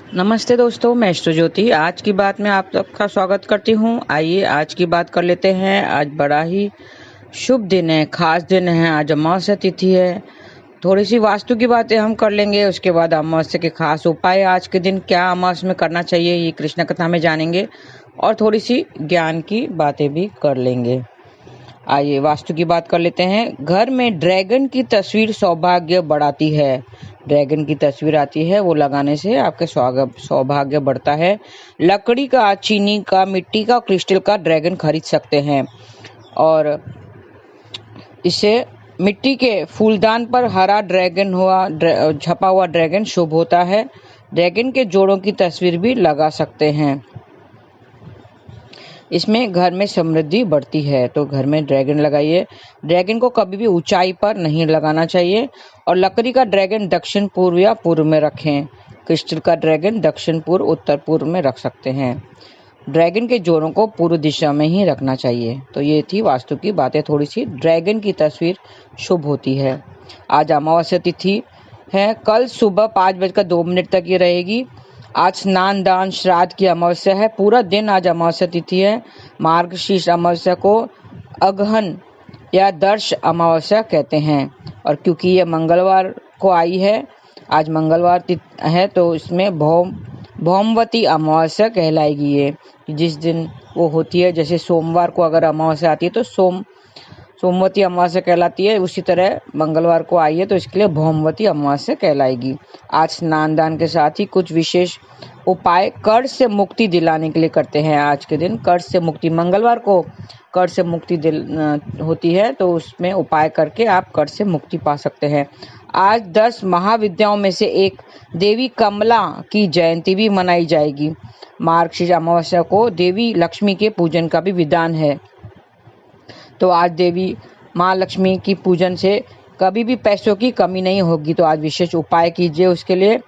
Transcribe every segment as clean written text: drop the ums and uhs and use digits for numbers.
नमस्ते दोस्तों, मैं एस्ट्रो ज्योति आज की बात में आप सबका स्वागत करती हूँ। आइए आज की बात कर लेते हैं। आज बड़ा ही शुभ दिन है, खास दिन है। आज अमावस्या तिथि है। थोड़ी सी वास्तु की बातें हम कर लेंगे, उसके बाद अमावस्या के खास उपाय आज के दिन क्या अमावस्या में करना चाहिए ये कृष्ण कथा में जानेंगे और थोड़ी सी ज्ञान की बातें भी कर लेंगे। आइए वास्तु की बात कर लेते हैं। घर में ड्रैगन की तस्वीर सौभाग्य बढ़ाती है। ड्रैगन की तस्वीर आती है, वो लगाने से आपके सौभाग्य बढ़ता है। लकड़ी का, चीनी का, मिट्टी का, क्रिस्टल का ड्रैगन खरीद सकते हैं और इसे मिट्टी के फूलदान पर हरा ड्रैगन छपा हुआ ड्रैगन शुभ होता है। ड्रैगन के जोड़ों की तस्वीर भी लगा सकते हैं। इसमें घर में समृद्धि बढ़ती है, तो घर में ड्रैगन लगाइए। ड्रैगन को कभी भी ऊंचाई पर नहीं लगाना चाहिए और लकड़ी का ड्रैगन दक्षिण पूर्व या पूर्व में रखें। क्रिस्टल का ड्रैगन दक्षिण पूर्व, उत्तर पूर्व में रख सकते हैं। ड्रैगन के जोड़ों को पूर्व दिशा में ही रखना चाहिए। तो ये थी वास्तु की बातें थोड़ी सी। ड्रैगन की तस्वीर शुभ होती है। आज अमावस्या तिथि है। कल सुबह 5:02 तक ये रहेगी। आज स्नान दान श्राद्ध की अमावस्या है। पूरा दिन आज अमावस्या तिथि है। मार्गशीर्ष अमावस्या को अगहन या दर्श अमावस्या कहते हैं और क्योंकि ये मंगलवार को आई है, आज मंगलवार है, तो इसमें भौमवती अमावस्या कहलाएगी। ये जिस दिन वो होती है, जैसे सोमवार को अगर अमावस्या आती है तो सोमवती अमावस्या कहलाती है, उसी तरह मंगलवार को आई है तो इसके लिए भौमवती अमावस्या कहलाएगी। आज स्नान दान के साथ ही कुछ विशेष उपाय कर्ज से मुक्ति दिलाने के लिए करते हैं। आज के दिन कर्ज से मुक्ति, मंगलवार को कर्ज से मुक्ति होती है, तो उसमें उपाय करके आप कर्ज से मुक्ति पा सकते हैं। आज 10 महाविद्याओं में से एक देवी कमला की जयंती भी मनाई जाएगी। मार्गशीर्ष अमावस्या को देवी लक्ष्मी के पूजन का भी विधान है, तो आज देवी माँ लक्ष्मी की पूजन से कभी भी पैसों की कमी नहीं होगी। तो आज विशेष उपाय कीजिए उसके लिए।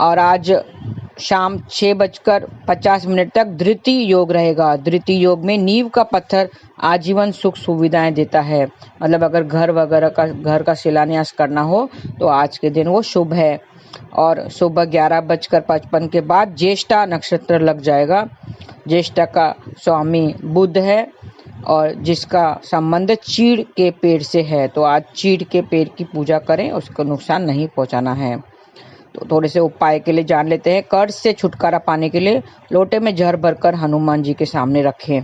और आज शाम 6:50 तक धृति योग रहेगा। धृति योग में नींव का पत्थर आजीवन सुख सुविधाएं देता है। मतलब अगर घर का शिलान्यास करना हो तो आज के दिन वो शुभ है। और सुबह 11:55 के बाद ज्येष्ठा नक्षत्र लग जाएगा। ज्येष्ठा का स्वामी बुध है और जिसका संबंध चीड़ के पेड़ से है, तो आज चीड़ के पेड़ की पूजा करें, उसको नुकसान नहीं पहुंचाना है। तो थोड़े से उपाय के लिए जान लेते हैं। कर्ज से छुटकारा पाने के लिए लोटे में जहर भरकर हनुमान जी के सामने रखें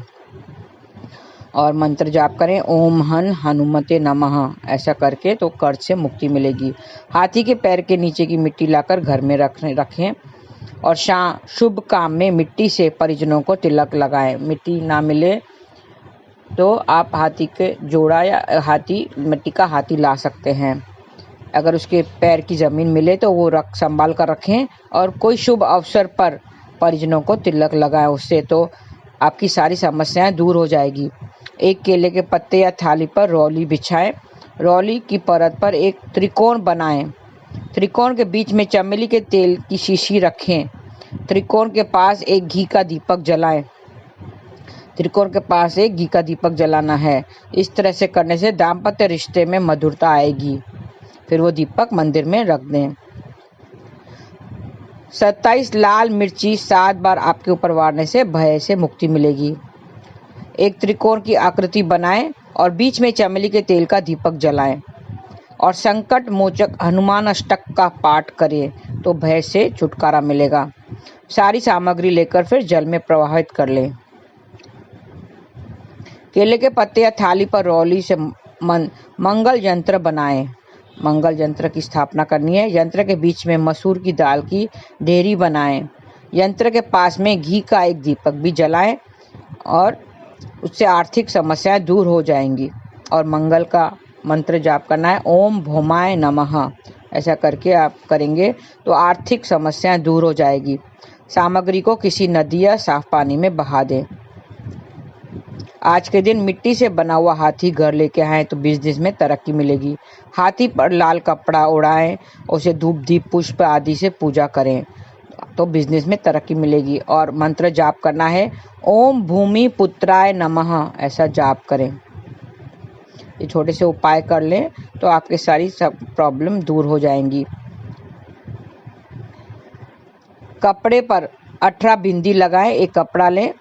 और मंत्र जाप करें, ओम हन हनुमते नमः, ऐसा करके तो कर्ज से मुक्ति मिलेगी। हाथी के पैर के नीचे की मिट्टी लाकर घर में रखें और शुभ काम में मिट्टी से परिजनों को तिलक लगाएं। मिट्टी ना मिले तो आप हाथी के जोड़ा या मिट्टी का हाथी ला सकते हैं। अगर उसके पैर की जमीन मिले तो वो संभाल कर रखें और कोई शुभ अवसर पर परिजनों को तिलक लगाएं, उससे तो आपकी सारी समस्याएं दूर हो जाएगी। एक केले के पत्ते या थाली पर रौली बिछाएं। रौली की परत पर एक त्रिकोण बनाएं। त्रिकोण के बीच में चमेली के तेल की शीशी रखें। त्रिकोण के पास एक घी का दीपक जलाएं। त्रिकोण के पास एक घी का दीपक जलाना है। इस तरह से करने से दाम्पत्य रिश्ते में मधुरता आएगी। फिर वो दीपक मंदिर में रख दें। 27 लाल मिर्ची 7 बार आपके ऊपर वारने से भय से मुक्ति मिलेगी। एक त्रिकोण की आकृति बनाएं और बीच में चमेली के तेल का दीपक जलाएं और संकट मोचक हनुमान अष्टक का पाठ करें, तो भय से छुटकारा मिलेगा। सारी सामग्री लेकर फिर जल में प्रवाहित कर लें। केले के पत्ते या थाली पर रौली से मंगल यंत्र बनाएं। मंगल यंत्र की स्थापना करनी है। यंत्र के बीच में मसूर की दाल की ढेरी बनाएं। यंत्र के पास में घी का एक दीपक भी जलाएं और उससे आर्थिक समस्याएं दूर हो जाएंगी। और मंगल का मंत्र जाप करना है, ओम भौमाय नमः। ऐसा करके आप करेंगे तो आर्थिक समस्याएं दूर हो जाएगी। सामग्री को किसी नदी या साफ पानी में बहा दें। आज के दिन मिट्टी से बना हुआ हाथी घर लेके आए तो बिजनेस में तरक्की मिलेगी। हाथी पर लाल कपड़ा उड़ाएं, उसे धूप दीप पुष्प आदि से पूजा करें, तो बिजनेस में तरक्की मिलेगी। और मंत्र जाप करना है, ओम भूमि पुत्राय नमः, ऐसा जाप करें। ये छोटे से उपाय कर लें तो आपके सारी सब प्रॉब्लम दूर हो जाएंगी। कपड़े पर 18 बिंदी लगाएं। एक कपड़ा लें,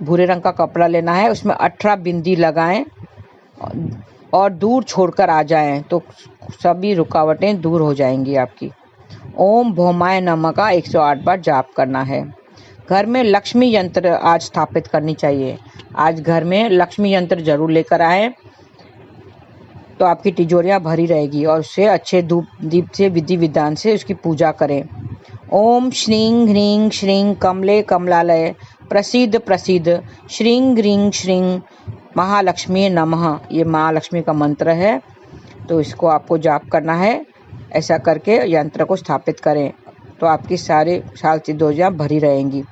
भूरे रंग का कपड़ा लेना है, उसमें 18 बिंदी लगाएं और दूर छोड़कर आ जाएं तो सभी रुकावटें दूर हो जाएंगी आपकी। ओम भौमाय नमः का 108 बार जाप करना है। घर में लक्ष्मी यंत्र आज स्थापित करनी चाहिए। आज घर में लक्ष्मी यंत्र जरूर लेकर आए तो आपकी तिजोरियां भरी रहेगी और उससे अच्छे धूप दीप से विधि विधान से उसकी पूजा करें। ओम श्रीं ह्रीं श्रीं कमले कमलालय प्रसिद्ध प्रसिद्ध श्रीं ह्रीं श्रीं महालक्ष्मी नमः, ये महालक्ष्मी का मंत्र है, तो इसको आपको जाप करना है। ऐसा करके यंत्र को स्थापित करें तो आपकी सारे साल तिजोरियां भरी रहेंगी।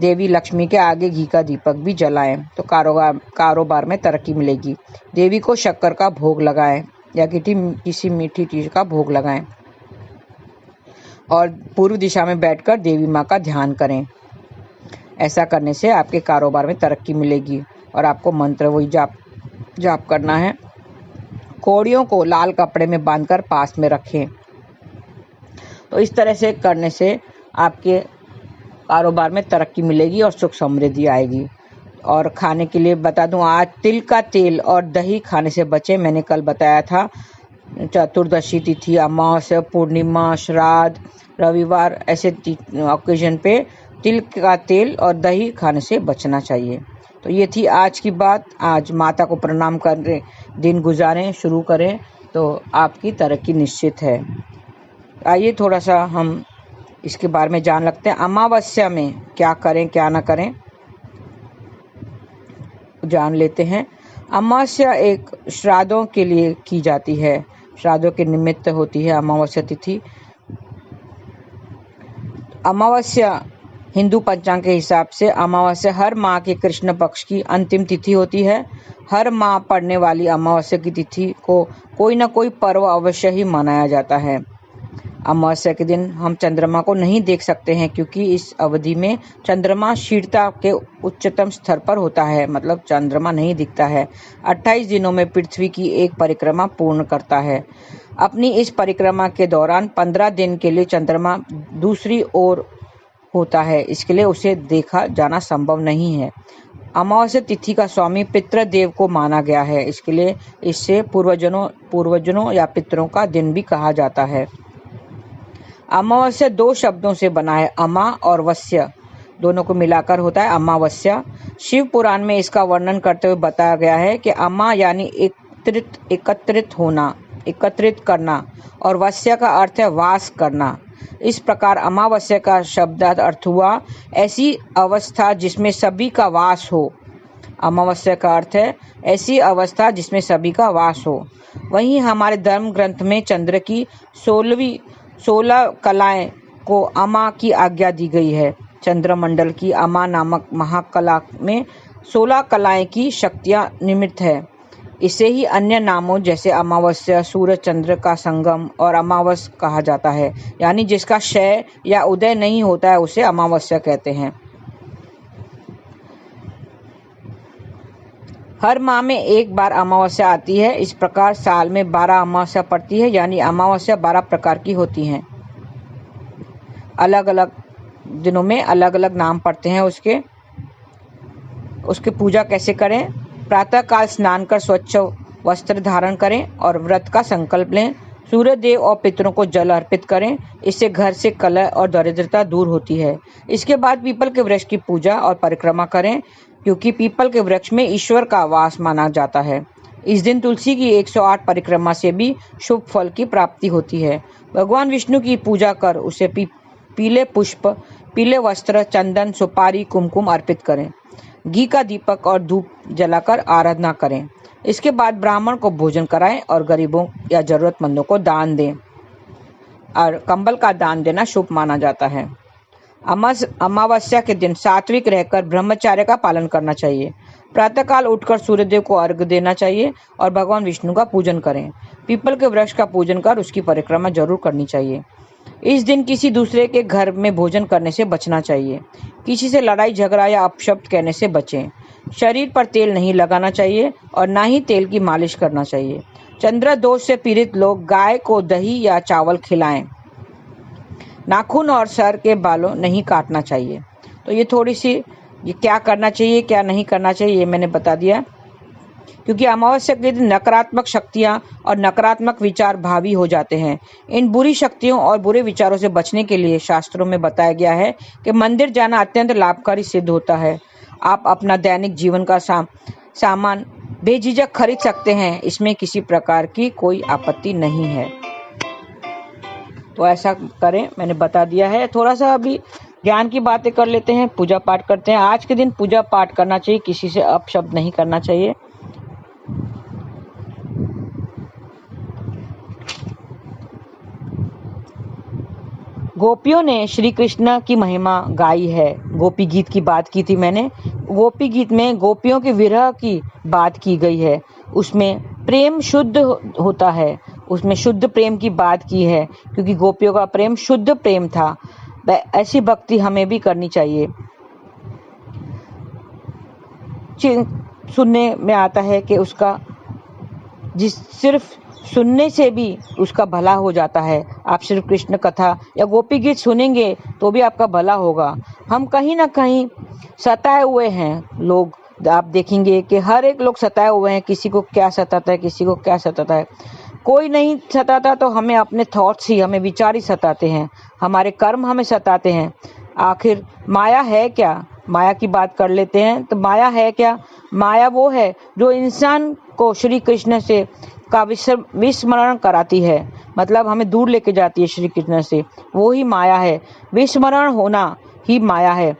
देवी लक्ष्मी के आगे घी का दीपक भी जलाएं तो कारोबार में तरक्की मिलेगी। देवी को शक्कर का भोग लगाएं या किसी मीठी चीज का भोग लगाएं और पूर्व दिशा में बैठकर देवी माँ का ध्यान करें। ऐसा करने से आपके कारोबार में तरक्की मिलेगी और आपको मंत्र वही जाप करना है। कौड़ियों को लाल कपड़े में बांधकर पास में रखें। तो इस तरह से करने से आपके कारोबार में तरक्की मिलेगी और सुख समृद्धि आएगी। और खाने के लिए बता दूं, आज तिल का तेल और दही खाने से बचें। मैंने कल बताया था चतुर्दशी तिथि, अमावस्या, पूर्णिमा, श्राद्ध, रविवार, ऐसे ओकेजन पे तिल का तेल और दही खाने से बचना चाहिए। तो ये थी आज की बात। आज माता को प्रणाम करें, दिन गुजारें, शुरू करें तो आपकी तरक्की निश्चित है। आइए थोड़ा सा हम इसके बारे में जान लगते हैं। अमावस्या में क्या करें क्या ना करें जान लेते हैं। अमावस्या एक श्राद्धों के लिए की जाती है, श्राद्धों के निमित्त होती है अमावस्या तिथि। अमावस्या हिंदू पंचांग के हिसाब से अमावस्या हर माह के कृष्ण पक्ष की अंतिम तिथि होती है। हर माह पड़ने वाली अमावस्या की तिथि को कोई न कोई पर्व अवश्य ही मनाया जाता है। अमावस्या के दिन हम चंद्रमा को नहीं देख सकते हैं क्योंकि इस अवधि में चंद्रमा शीतलता के उच्चतम स्तर पर होता है, मतलब चंद्रमा नहीं दिखता है। 28 दिनों में पृथ्वी की एक परिक्रमा पूर्ण करता है। अपनी इस परिक्रमा के दौरान 15 दिन के लिए चंद्रमा दूसरी ओर होता है, इसके लिए उसे देखा जाना संभव नहीं है। अमावस्या तिथि का स्वामी पितृदेव को माना गया है, इसके लिए इससे पूर्वजों या पितरों का दिन भी कहा जाता है। अमावस्या 2 शब्दों से बना है, अमा और वस्या, दोनों को मिलाकर होता है अमावस्या। शिव पुराण में इसका वर्णन करते हुए बताया गया है कि अमा यानी एकत्रित होना, एकत्रित करना, और वस्या का अर्थ है वास करना। इस प्रकार अमावस्या का शब्दार्थ अर्थ हुआ ऐसी अवस्था जिसमें सभी का वास हो। अमावस्या का अर्थ है ऐसी अवस्था जिसमें सभी का वास हो। वहीं हमारे धर्म ग्रंथ में चंद्र की 16 कलाएं को अमा की आज्ञा दी गई है। चंद्रमंडल की अमा नामक महाकला में 16 कलाएं की शक्तियां निमित्त है। इसे ही अन्य नामों जैसे अमावस्या, सूरज चंद्र का संगम और अमावस कहा जाता है, यानी जिसका क्षय या उदय नहीं होता है उसे अमावस्या कहते हैं। हर माह में एक बार अमावस्या आती है। इस प्रकार साल में 12 अमावस्या पड़ती है, यानी अमावस्या 12 प्रकार की होती हैं। अलग अलग दिनों में अलग अलग नाम पड़ते हैं उसके पूजा कैसे करें। प्रातः काल स्नान कर स्वच्छ वस्त्र धारण करें और व्रत का संकल्प लें। सूर्य देव और पितरों को जल अर्पित करें, इससे घर से कलह और दरिद्रता दूर होती है। इसके बाद पीपल के वृक्ष की पूजा और परिक्रमा करें, क्योंकि पीपल के वृक्ष में ईश्वर का वास माना जाता है। इस दिन तुलसी की 108 परिक्रमा से भी शुभ फल की प्राप्ति होती है। भगवान विष्णु की पूजा कर उसे पीले पुष्प, पीले वस्त्र, चंदन, सुपारी, कुमकुम अर्पित करें। घी का दीपक और धूप जलाकर आराधना करें। इसके बाद ब्राह्मण को भोजन कराएं और गरीबों या जरूरतमंदों को दान दें। और कंबल का दान देना शुभ माना जाता है। अमावस्या के दिन सात्विक रहकर ब्रह्मचर्य का पालन करना चाहिए। प्रातःकाल उठकर सूर्यदेव को अर्घ्य देना चाहिए और भगवान विष्णु का पूजन करें। पीपल के वृक्ष का पूजन कर उसकी परिक्रमा जरूर करनी चाहिए। इस दिन किसी दूसरे के घर में भोजन करने से बचना चाहिए। किसी से लड़ाई झगड़ा या अपशब्द कहने से बचें। शरीर पर तेल नहीं लगाना चाहिए और ना ही तेल की मालिश करना चाहिए। चंद्र दोष से पीड़ित लोग गाय को दही या चावल खिलाएं। नाखून और सर के बालों नहीं काटना चाहिए। तो ये थोड़ी सी ये क्या करना चाहिए क्या नहीं करना चाहिए ये मैंने बता दिया, क्योंकि अमावस्या के दिन नकारात्मक शक्तियां और नकारात्मक विचार भावी हो जाते हैं। इन बुरी शक्तियों और बुरे विचारों से बचने के लिए शास्त्रों में बताया गया है कि मंदिर जाना अत्यंत लाभकारी सिद्ध होता है। आप अपना दैनिक जीवन का सामान बेझिझक खरीद सकते हैं, इसमें किसी प्रकार की कोई आपत्ति नहीं है। तो ऐसा करें, मैंने बता दिया है। थोड़ा सा अभी ज्ञान की बातें कर लेते हैं, पूजा पाठ करते हैं। आज के दिन पूजा पाठ करना चाहिए, किसी से अपशब्द नहीं करना चाहिए। गोपियों ने श्री कृष्ण की महिमा गाई है। गोपी गीत की बात की थी मैंने। गोपी गीत में गोपियों के विरह की बात की गई है। उसमें प्रेम शुद्ध होता है, उसमें शुद्ध प्रेम की बात की है, क्योंकि गोपियों का प्रेम शुद्ध प्रेम था। ऐसी भक्ति हमें भी करनी चाहिए। सुनने में आता है कि उसका सिर्फ सुनने से भी उसका भला हो जाता है। आप सिर्फ कृष्ण कथा या गोपी गीत सुनेंगे तो भी आपका भला होगा। हम कहीं ना कहीं सताए हुए हैं लोग। आप देखेंगे कि हर एक लोग सताए हुए हैं, किसी को क्या सताता है, किसी को क्या सताता है। कोई नहीं सताता तो हमें अपने थॉट्स ही, हमें विचार ही सताते हैं, हमारे कर्म हमें सताते हैं। आखिर माया है क्या? माया की बात कर लेते हैं। तो माया है क्या? माया वो है जो इंसान को श्री कृष्ण से का विस्मरण कराती है, मतलब हमें दूर लेके जाती है श्री कृष्ण से। वो ही माया है, विस्मरण होना ही माया है।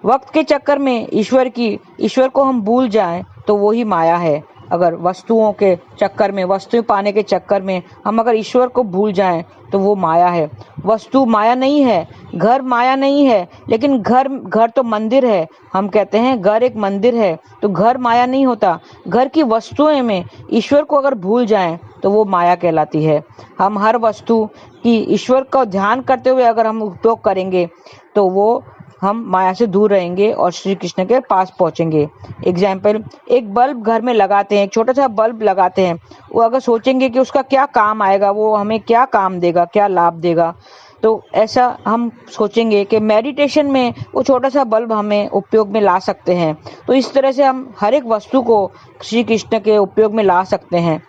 वक्त के चक्कर में ईश्वर को हम भूल जाएं तो वो ही माया है। अगर वस्तुओं के चक्कर में, वस्तुएं पाने के चक्कर में हम अगर ईश्वर को भूल जाएं तो वो माया है। वस्तु माया नहीं है, घर माया नहीं है, लेकिन घर तो मंदिर है। हम कहते हैं घर एक मंदिर है, तो घर माया नहीं होता। घर की वस्तुएं में ईश्वर को अगर भूल जाएं तो वो माया कहलाती है। हम हर वस्तु की ईश्वर का ध्यान करते हुए अगर हम उपयोग करेंगे तो वो हम माया से दूर रहेंगे और श्री कृष्ण के पास पहुंचेंगे। एग्जाम्पल, एक बल्ब घर में लगाते हैं, एक छोटा सा बल्ब लगाते हैं। वो अगर सोचेंगे कि उसका क्या काम आएगा, वो हमें क्या काम देगा, क्या लाभ देगा, तो ऐसा हम सोचेंगे कि मेडिटेशन में वो छोटा सा बल्ब हमें उपयोग में ला सकते हैं। तो इस तरह से हम हर एक वस्तु को श्री कृष्ण के उपयोग में ला सकते हैं।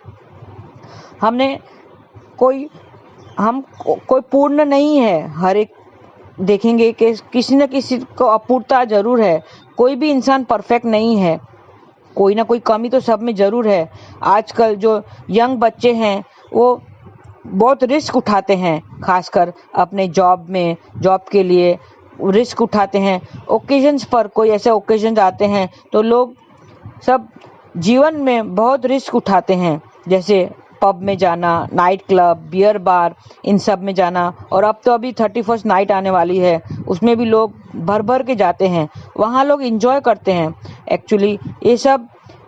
कोई पूर्ण नहीं है। हर एक देखेंगे कि किसी न किसी को अपूर्णता जरूर है। कोई भी इंसान परफेक्ट नहीं है, कोई ना कोई कमी तो सब में जरूर है। आजकल जो यंग बच्चे हैं वो बहुत रिस्क उठाते हैं, खासकर अपने जॉब के लिए रिस्क उठाते हैं। ओकेजन्स पर, कोई ऐसे ओकेजन आते हैं तो लोग सब जीवन में बहुत रिस्क उठाते हैं, जैसे पब में जाना, नाइट क्लब, बियर बार, इन सब में जाना। और अब तो अभी 31st नाइट आने वाली है, उसमें भी लोग भर भर के जाते हैं, वहाँ लोग एंजॉय करते हैं। एक्चुअली ये सब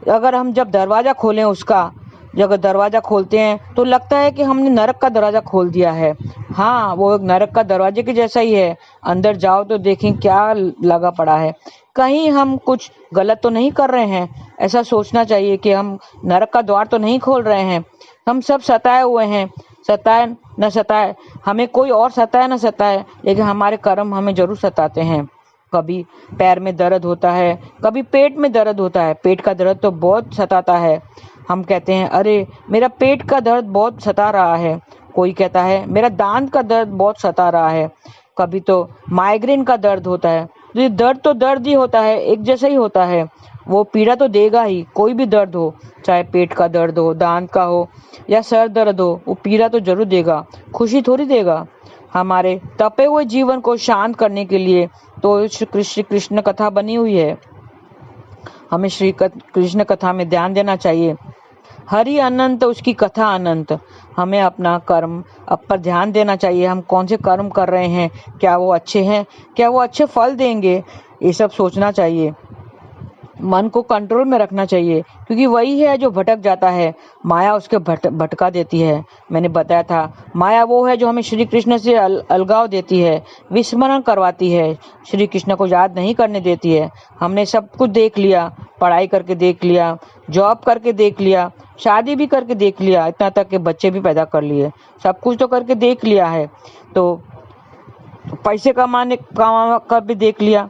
अगर हम जब दरवाज़ा खोलें उसका, जब दरवाज़ा खोलते हैं तो लगता है कि हमने नरक का दरवाज़ा खोल दिया है। हाँ, वो एक नरक का दरवाजे के जैसा ही है। अंदर जाओ तो देखें क्या लगा पड़ा है। कहीं हम कुछ गलत तो नहीं कर रहे हैं, ऐसा सोचना चाहिए कि हम नरक का द्वार तो नहीं खोल रहे हैं। हम सब सताए हुए हैं, सताए न सताए, हमें कोई और सताए न सताए, लेकिन हमारे कर्म हमें जरूर सताते हैं। कभी पैर में दर्द होता है, कभी पेट में दर्द होता है। पेट का दर्द तो बहुत सताता है। हम कहते हैं अरे मेरा पेट का दर्द बहुत सता रहा है, कोई कहता है मेरा दांत का दर्द बहुत सता रहा है, कभी तो माइग्रेन का दर्द होता है। तो दर्द ही होता है, एक जैसा ही होता है। वो पीड़ा तो देगा ही, कोई भी दर्द हो, चाहे पेट का दर्द हो, दांत का हो या सर दर्द हो, वो पीड़ा तो जरूर देगा, खुशी थोड़ी देगा। हमारे तपे हुए जीवन को शांत करने के लिए तो श्री कृष्ण कथा बनी हुई है। हमें श्री कृष्ण कथा में ध्यान देना चाहिए। हरि अनंत, उसकी कथा अनंत। हमें अपना कर्म पर ध्यान देना चाहिए। हम कौन से कर्म कर रहे हैं, क्या वो अच्छे हैं, क्या वो अच्छे फल देंगे, ये सब सोचना चाहिए। मन को कंट्रोल में रखना चाहिए, क्योंकि वही है जो भटक जाता है। माया उसके भटका देती है। मैंने बताया था, माया वो है जो हमें श्री कृष्ण से अलगाव देती है, विस्मरण करवाती है, श्री कृष्ण को याद नहीं करने देती है। हमने सब कुछ देख लिया, पढ़ाई करके देख लिया, जॉब करके देख लिया, शादी भी करके देख लिया, इतना तक के बच्चे भी पैदा कर लिए, सब कुछ तो करके देख लिया है। तो पैसे कमा कर भी देख लिया,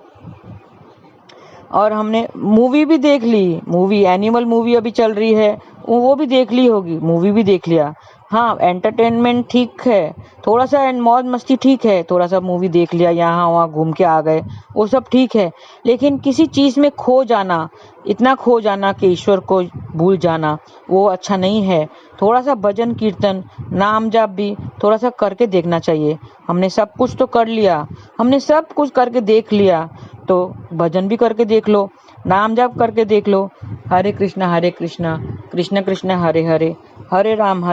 और हमने मूवी भी देख ली, मूवी एनिमल मूवी अभी चल रही है वो भी देख ली होगी, मूवी भी देख लिया। हाँ, एंटरटेनमेंट ठीक है, थोड़ा सा मौज मस्ती ठीक है, थोड़ा सा मूवी देख लिया, यहाँ वहाँ घूम के आ गए, वो सब ठीक है। लेकिन किसी चीज में खो जाना, इतना खो जाना कि ईश्वर को भूल जाना, वो अच्छा नहीं है। थोड़ा सा भजन कीर्तन नाम जाप भी थोड़ा सा करके देखना चाहिए। हमने सब कुछ तो कर लिया, हमने सब कुछ करके देख लिया, तो भजन भी करके देख लो, नाम जाप करके देख लो। हरे कृष्णा कृष्ण कृष्ण हरे हरे, हरे राम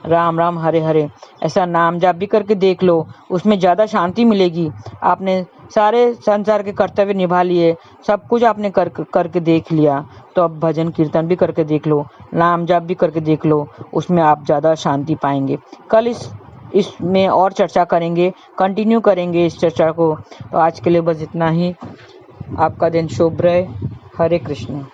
राम राम हरे हरे, ऐसा नाम जाप भी करके देख लो, उसमें ज्यादा शांति मिलेगी। आपने सारे संसार के कर्तव्य निभा लिए, सब कुछ आपने करके देख लिया, तो अब भजन कीर्तन भी करके देख लो, नाम जाप भी करके देख लो, उसमें आप ज्यादा शांति पाएंगे। कल इसमें और चर्चा करेंगे, कंटिन्यू करेंगे इस चर्चा को। तो आज के लिए बस इतना ही। आपका दिन शुभ रहे। हरे कृष्ण।